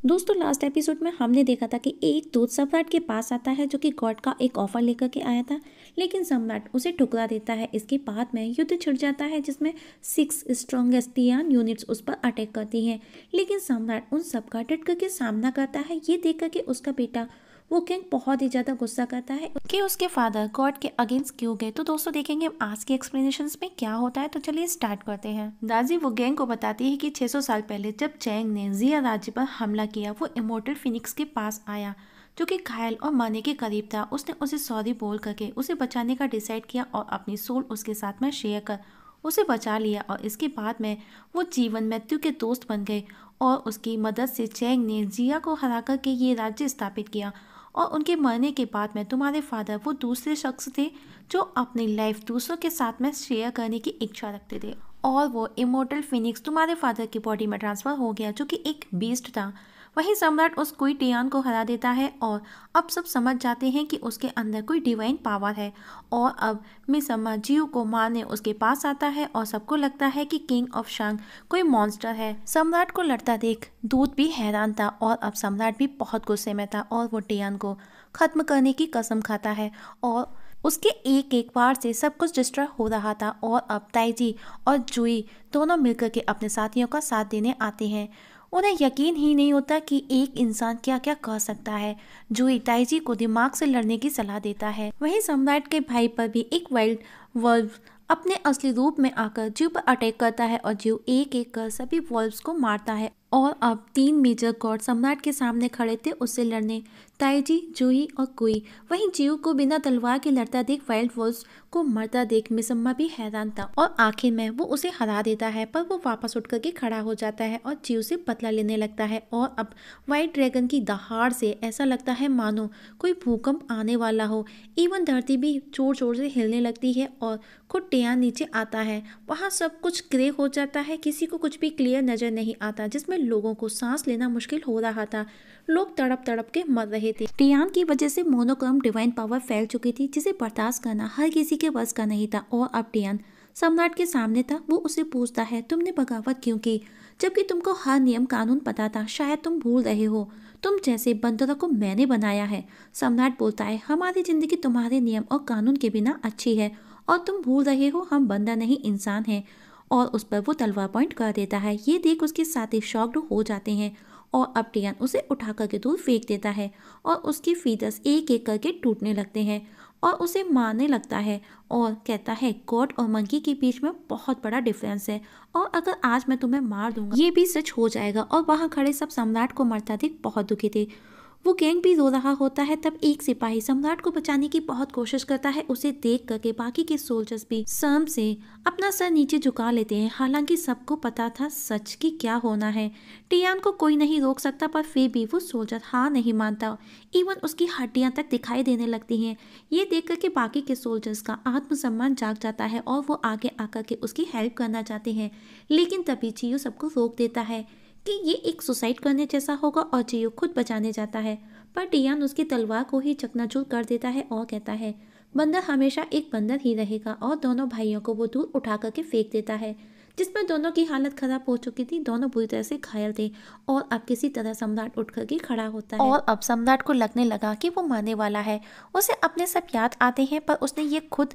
दोस्तों last episode में हमने देखा था कि एक दूत सम्राट के पास आता है जो कि गॉड का एक ऑफर लेकर के आया था, लेकिन सम्राट उसे ठुकरा देता है। इसके बाद में युद्ध छिड़ जाता है जिसमें 6 स्ट्रॉन्गेस्ट टियान यूनिट्स उस पर अटैक करती हैं। लेकिन सम्राट उन सब का डट करके सामना करता है। ये देख करके उसका बेटा वो किंग बहुत ही ज्यादा गुस्सा करता है कि उसके फादर गॉड के अगेंस्ट क्यों गए। तो दोस्तों देखेंगे हम आज के एक्सप्लेनेशंस में क्या होता है। तो चलिए स्टार्ट करते हैं। दाजी वो गैंग को बताती है कि 600 साल पहले जब चैंग ने जिया राज्य पर हमला किया, वो इमोर्टल फिनिक्स के पास आया जो कि घायल और मरने के करीब था। उसने उसे सॉरी बोल करके उसे बचाने का डिसाइड किया और अपनी सोल उसके साथ में शेयर कर उसे बचा लिया। और इसके बाद में वो जीवन मृत्यु के दोस्त बन गए और उसकी मदद से चैंग ने जिया को हरा करके ये राज्य स्थापित किया। और उनके मरने के बाद में तुम्हारे फादर वो दूसरे शख्स थे जो अपनी लाइफ दूसरों के साथ में शेयर करने की इच्छा रखते थे। और वो इमोर्टल फिनिक्स तुम्हारे फादर की बॉडी में ट्रांसफर हो गया जो कि एक बीस्ट था। वहीं सम्राट उस कोई टियान को हरा देता है और अब सब समझ जाते हैं कि उसके अंदर कोई डिवाइन पावर है। और अब मिसम्मा जियो को मारने उसके पास आता है और सबको लगता है कि किंग ऑफ शांग कोई मॉन्स्टर है। सम्राट को लड़ता देख दूत भी हैरान था और अब सम्राट भी बहुत गुस्से में था और वो टियान को खत्म करने की कसम खाता है। और उसके एक एक बार से सब कुछ डिस्ट्रॉय हो रहा था। और अब ताइजी और जुई दोनों मिलकर के अपने साथियों का साथ देने आते हैं। उन्हें यकीन ही नहीं होता कि एक इंसान क्या क्या कर सकता है। जुई ताइजी को दिमाग से लड़ने की सलाह देता है। वहीं सम्राट के भाई पर भी एक वाइल्ड वल्व अपने असली रूप में आकर जीव पर अटैक करता है और जीव एक एक कर सभी वॉल्व्स को मारता है। और अब 3 मेजर गॉड सम्राट के सामने खड़े थे उससे लड़ने, ताइजी, जूही और कुई। वहीं जीव को बिना तलवार के लड़ता देख वाइल्ड वॉल्व्स को मरता देख मिसम्मा भी हैरान था और आखिर में वो उसे हरा देता है। पर वो वापस उठ करके खड़ा हो जाता है और जीव से बदला लेने लगता है। और अब व्हाइट ड्रैगन की दहाड़ से ऐसा लगता है मानो कोई भूकंप आने वाला हो। इवन धरती भी जोर जोर से हिलने लगती है और खुद टियान नीचे आता है। वहाँ सब कुछ ग्रे हो जाता है, किसी को कुछ भी क्लियर नजर नहीं आता, जिसमें लोगों को सांस लेना मुश्किल हो रहा था। लोग तड़प तड़प के मर रहे थे। टियान की वजह से मोनोक्रॉम डिवाइन पावर फैल चुकी थी जिसे बर्दाश्त करना हर किसी के बस का नहीं था। और अब टियान सम्राट के सामने था। वो उसे पूछता है, तुमने बगावत क्यों की जबकि तुमको हर नियम कानून पता था? शायद तुम भूल रहे हो, तुम जैसे बंदरों को मैंने बनाया है। सम्राट बोलता है, हमारी जिंदगी तुम्हारे नियम और कानून के बिना अच्छी है और तुम भूल रहे हो हम बंदर नहीं इंसान हैं। और उस पर वो तलवार पॉइंट कर देता है। ये देख उसके साथी शॉक्ड हो जाते हैं और अब टियान उसे उठा करके दूर फेंक देता है और उसके फीदर्स एक एक करके टूटने लगते हैं और उसे मारने लगता है और कहता है, गॉड और मंकी के बीच में बहुत बड़ा डिफरेंस है और अगर आज मैं तुम्हें मार दूंगा ये भी सच हो जाएगा। और वहाँ खड़े सब सम्राट को मरता देख बहुत दुखी थे। वो गैंग भी रो रहा होता है। तब एक सिपाही सम्राट को बचाने की बहुत कोशिश करता है। उसे देख करके बाकी के सोल्जर्स भी शर्म से अपना सर नीचे झुका लेते हैं। हालांकि सबको पता था सच की क्या होना है। टियान को कोई नहीं रोक सकता, पर फिर भी वो सोल्जर हार नहीं मानता। इवन उसकी हड्डियां तक दिखाई देने लगती हैं। ये देख करके बाकी के सोल्जर्स का आत्मसम्मान जाग जाता है और वो आगे आकर के उसकी हेल्प करना चाहते हैं। लेकिन तभी जियो सबको रोक देता है कि ये एक सुसाइड करने जैसा होगा और जियो खुद बचाने जाता है। पर टियान उसकी तलवार को ही चकनाचूर कर देता है और कहता है, बंदर हमेशा एक बंदर ही रहेगा। और दोनों भाइयों को वो दूर उठा करके फेंक देता है, जिसमें दोनों की हालत खराब हो चुकी थी। दोनों बुरी तरह से घायल थे और अब किसी तरह सम्राट उठ करके खड़ा होता है। और अब सम्राट को लगने लगा कि वो मरने वाला है। उसे अपने सब याद आते हैं, पर उसने ये खुद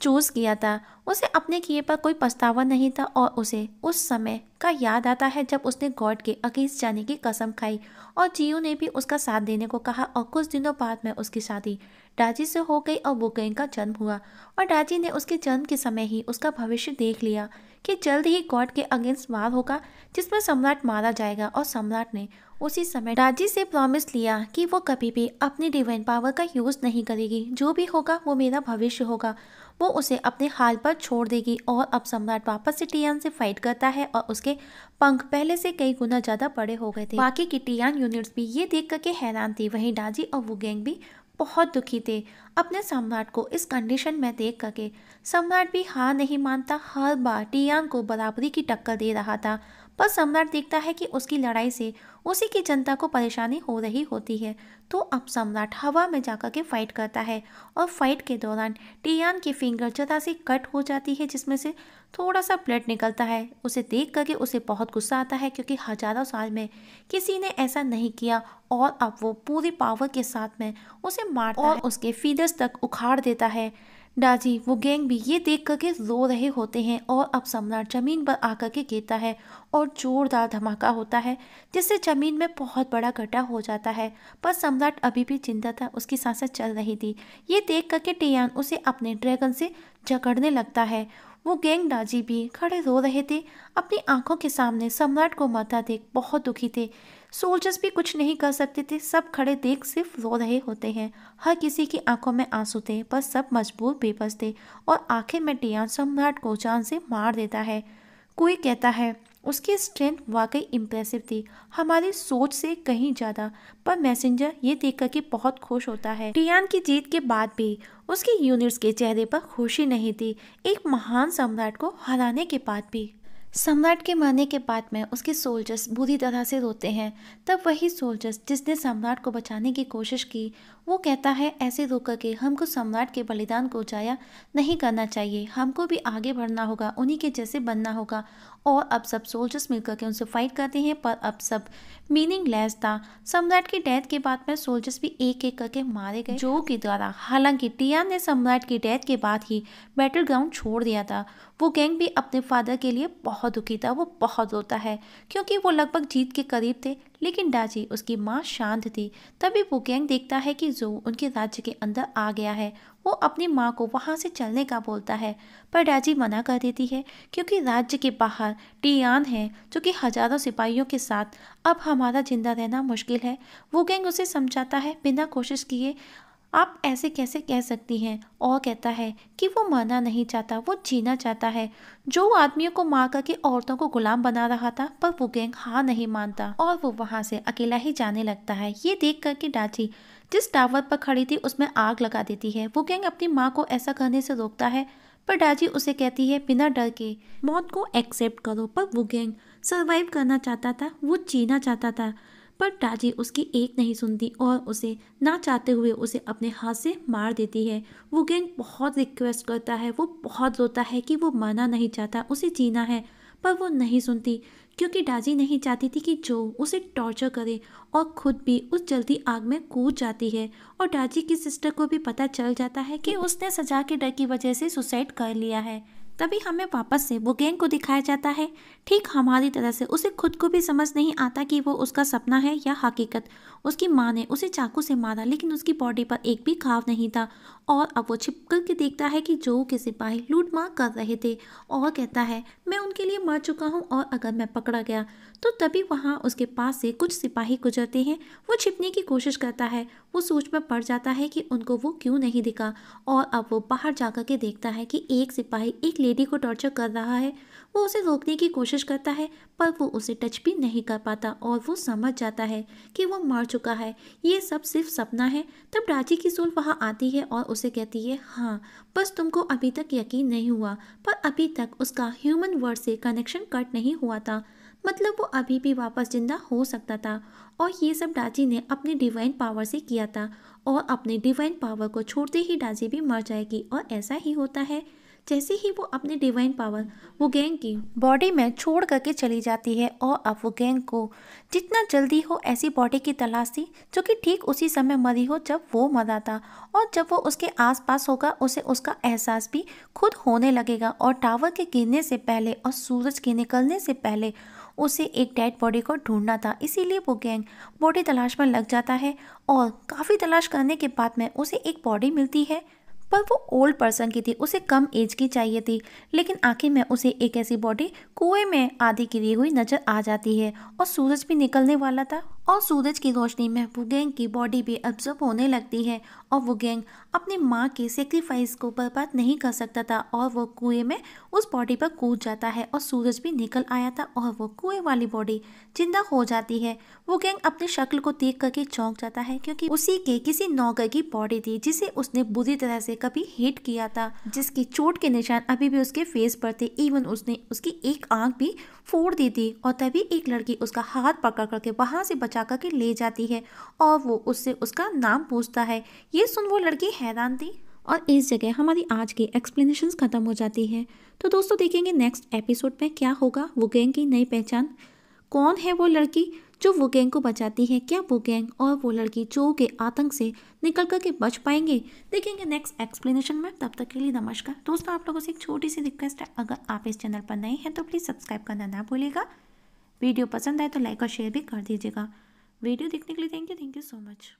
चूज किया था। उसे अपने किए पर कोई पछतावा नहीं था और उसे उस समय का याद आता है जब उसने गॉड के अगेंस्ट जाने की कसम खाई और जियो ने भी उसका साथ देने को कहा। और कुछ दिनों बाद में उसकी शादी डाजी से हो गई और वुगेंग का जन्म हुआ। और डाजी ने उसके जन्म के समय ही उसका भविष्य देख लिया कि जल्द ही गॉड के अगेंस्ट वार होगा जिसमें सम्राट मारा जाएगा। और सम्राट ने उसी समय डाजी से प्रॉमिस लिया कि वो कभी भी अपनी डिवाइन पावर का यूज नहीं करेगी। जो भी होगा वो मेरा भविष्य होगा, वो उसे अपने हाल पर छोड़ देगी। और अब सम्राट वापस से टियान से फाइट करता है और उसके पंख पहले से कई गुना ज्यादा बड़े हो गए थे। बाकी की टियान यूनिट्स भी ये देख करके हैरान थी। वहीं डाजी और वुगेंग भी बहुत दुखी थे अपने सम्राट को इस कंडीशन में देख करके। सम्राट भी हार नहीं मानता, हर बार टियान को बराबरी की टक्कर दे रहा था। पर सम्राट देखता है कि उसकी लड़ाई से उसी की जनता को परेशानी हो रही होती है। तो अब सम्राट हवा में जाकर के फाइट करता है और फाइट के दौरान टियान की फिंगर जरा सी कट हो जाती है, जिसमें से थोड़ा सा ब्लड निकलता है। उसे देख करके उसे बहुत गुस्सा आता है क्योंकि हजारों साल में किसी ने ऐसा नहीं किया और अब वो पूरी पावर के साथ में उसे मारता और उसके फीडर्स तक उखाड़ देता है। डाजी वो गैंग भी ये देख करके रो रहे होते हैं और अब सम्राट जमीन पर आकर के गिरता है और जोरदार धमाका होता है जिससे जमीन में बहुत बड़ा गड्ढा हो जाता है। पर सम्राट अभी भी जिंदा था, उसकी सांसें चल रही थी। ये देख करके टियान उसे अपने ड्रैगन से जकड़ने लगता है। वो गैंग डाजी भी खड़े रो रहे थे, अपनी आंखों के सामने सम्राट को मरता देख बहुत दुखी थे। सोल्जर्स भी कुछ नहीं कर सकते थे, सब खड़े देख सिर्फ रो रहे होते हैं। हर किसी की आंखों में आंसू थे, पर सब मजबूर बेबस थे और आखिर में टियान सम्राट को जान से मार देता है। कोई कहता है उसकी स्ट्रेंथ वाकई इम्प्रेसिव थी, हमारी सोच से कहीं ज्यादा। पर मैसेंजर ये देखकर के बहुत खुश होता है। टियान की जीत के बाद भी उसके यूनिट्स के चेहरे पर खुशी नहीं थी, एक महान सम्राट को हराने के बाद भी। सम्राट के मरने के बाद में उसके सोल्जर्स बुरी तरह से रोते हैं। तब वही सोल्जर्स जिसने सम्राट को बचाने की कोशिश की वो कहता है ऐसे रो करके हमको सम्राट के बलिदान को जाया नहीं करना चाहिए, हमको भी आगे बढ़ना होगा, उन्हीं के जैसे बनना होगा। और अब सब सोल्जर्स मिलकर के उनसे फाइट करते हैं, पर अब सब मीनिंगलेस था। सम्राट की डेथ के बाद में सोल्जर्स भी एक एक करके मारे गए जो के द्वारा। हालांकि टियान ने सम्राट की डेथ के बाद ही बैटल ग्राउंड छोड़ दिया था। वो गैंग भी अपने फादर के लिए बहुत दुखी था, वो बहुत रोता है क्योंकि वो लगभग जीत के करीब थे, लेकिन डाजी उसकी माँ शांत थी। तभी वो गैंग देखता है कि जो उनके राज्य के अंदर आ गया है। वो अपनी माँ को वहां से चलने का बोलता है, पर डाजी मना कर देती है क्योंकि राज्य के बाहर टियान है जो कि हजारों सिपाहियों के साथ अब हमारा जिंदा रहना मुश्किल है। वो गैंग उसे समझाता है बिना कोशिश किए आप ऐसे कैसे कह सकती हैं, और कहता है कि वो मरना नहीं चाहता, वो जीना चाहता है। जो आदमियों को मार करके औरतों को गुलाम बना रहा था, पर वो गैंग हार नहीं मानता और वो वहां से अकेला ही जाने लगता है। ये देख करके डाची जिस टावर पर खड़ी थी उसमें आग लगा देती है। वो गैंग अपनी माँ को ऐसा करने से रोकता है, पर डाची उसे कहती है बिना डर के मौत को एक्सेप्ट करो। पर वो गैंग सर्वाइव करना चाहता था, वो जीना चाहता था, पर डाजी उसकी एक नहीं सुनती और उसे ना चाहते हुए उसे अपने हाथ से मार देती है। वो गैंग बहुत रिक्वेस्ट करता है, वो बहुत रोता है कि वो मरना नहीं चाहता, उसे जीना है, पर वो नहीं सुनती क्योंकि डाजी नहीं चाहती थी कि जो उसे टॉर्चर करे और खुद भी उस जल्दी आग में कूद जाती है। और डाजी की सिस्टर को भी पता चल जाता है कि उसने सजा के डर की वजह से सुसाइड कर लिया है। तभी हमें वापस से वो गैंग को दिखाया जाता है ठीक हमारी तरह से। उसे खुद को भी समझ नहीं आता कि वो उसका सपना है या हकीकत। उसकी माँ ने उसे चाकू से मारा लेकिन उसकी बॉडी पर एक भी घाव नहीं था और अब वो छिप कर के देखता है कि जो के सिपाही लूटमार कर रहे थे और कहता है मैं उनके लिए मर चुका हूँ और अगर मैं पकड़ा गया तो तभी वहाँ उसके पास से कुछ सिपाही गुजरते हैं। वो छिपने की कोशिश करता है, वो सोच में पड़ जाता है कि उनको वो क्यों नहीं दिखा और अब वो बाहर जाकर के देखता है कि एक सिपाही एक लेडी को टॉर्चर कर रहा है। वो उसे रोकने की कोशिश करता है पर वो उसे टच भी नहीं कर पाता और वो समझ जाता है कि वो मर चुका है, ये सब सिर्फ सपना है। तब डाची की सोल वहाँ आती है और उसे कहती है हाँ बस तुमको अभी तक यकीन नहीं हुआ, पर अभी तक उसका ह्यूमन वर्ल्ड से कनेक्शन कट नहीं हुआ था, मतलब वो अभी भी वापस जिंदा हो सकता था। और ये सब डाची ने अपनी डिवाइन पावर से किया था और अपने डिवाइन पावर को छोड़ते ही डाची भी मर जाएगी। और ऐसा ही होता है, जैसे ही वो अपने डिवाइन पावर वो गैंग की बॉडी में छोड़ करके चली जाती है और अब वो गैंग को जितना जल्दी हो ऐसी बॉडी की तलाश थी जो कि ठीक उसी समय मरी हो जब वो मरा था। और जब वो उसके आसपास होगा उसे उसका एहसास भी खुद होने लगेगा और टावर के गिरने से पहले और सूरज के निकलने से पहले उसे एक डेड बॉडी को ढूंढना था। इसीलिए वो गैंग बॉडी तलाश में लग जाता है और काफ़ी तलाश करने के बाद में उसे एक बॉडी मिलती है, पर वो ओल्ड पर्सन की थी, उसे कम एज की चाहिए थी। लेकिन आखिर में उसे एक ऐसी बॉडी कुएं में आधी गिरी हुई नजर आ जाती है और सूरज भी निकलने वाला था और सूरज की रोशनी में वो गैंग की बॉडी भी अब्जॉर्ब होने लगती है और वो गैंग अपनी माँ के सेक्रीफाइस को बर्बाद नहीं कर सकता था और वो कुएं में उस बॉडी पर कूद जाता है और सूरज भी निकल आया था और वो कुएं वाली बॉडी जिंदा हो जाती है। वो गैंग अपनी शक्ल को देख करके चौंक जाता है क्योंकि उसी के किसी नौकर की बॉडी थी जिसे उसने बुरी तरह से कभी हिट किया था, जिसकी चोट के निशान अभी भी उसके फेस पर थे। इवन उसने उसकी एक आंख भी फोड़ दी थी और तभी एक लड़की उसका हाथ पकड़ करके वहां से बचा करके ले जाती है और वो उससे उसका नाम पूछता है। ये सुन वो लड़की हैरान थी, और इस जगह हमारी आज की एक्सप्लेनेशंस ख़त्म हो जाती है। तो दोस्तों देखेंगे नेक्स्ट एपिसोड में क्या होगा। वो गैंग की नई पहचान, कौन है वो लड़की जो वो गैंग को बचाती है, क्या वो गैंग और वो लड़की चो के आतंक से निकल कर के बच पाएंगे, देखेंगे नेक्स्ट एक्सप्लेनेशन में। तब तक के लिए नमस्कार दोस्तों। आप लोगों से एक छोटी सी रिक्वेस्ट है, अगर आप इस चैनल पर नए हैं तो प्लीज़ सब्सक्राइब करना ना भूलिएगा। वीडियो पसंद आए तो लाइक और शेयर भी कर दीजिएगा। वीडियो देखने के लिए थैंक यू सो मच।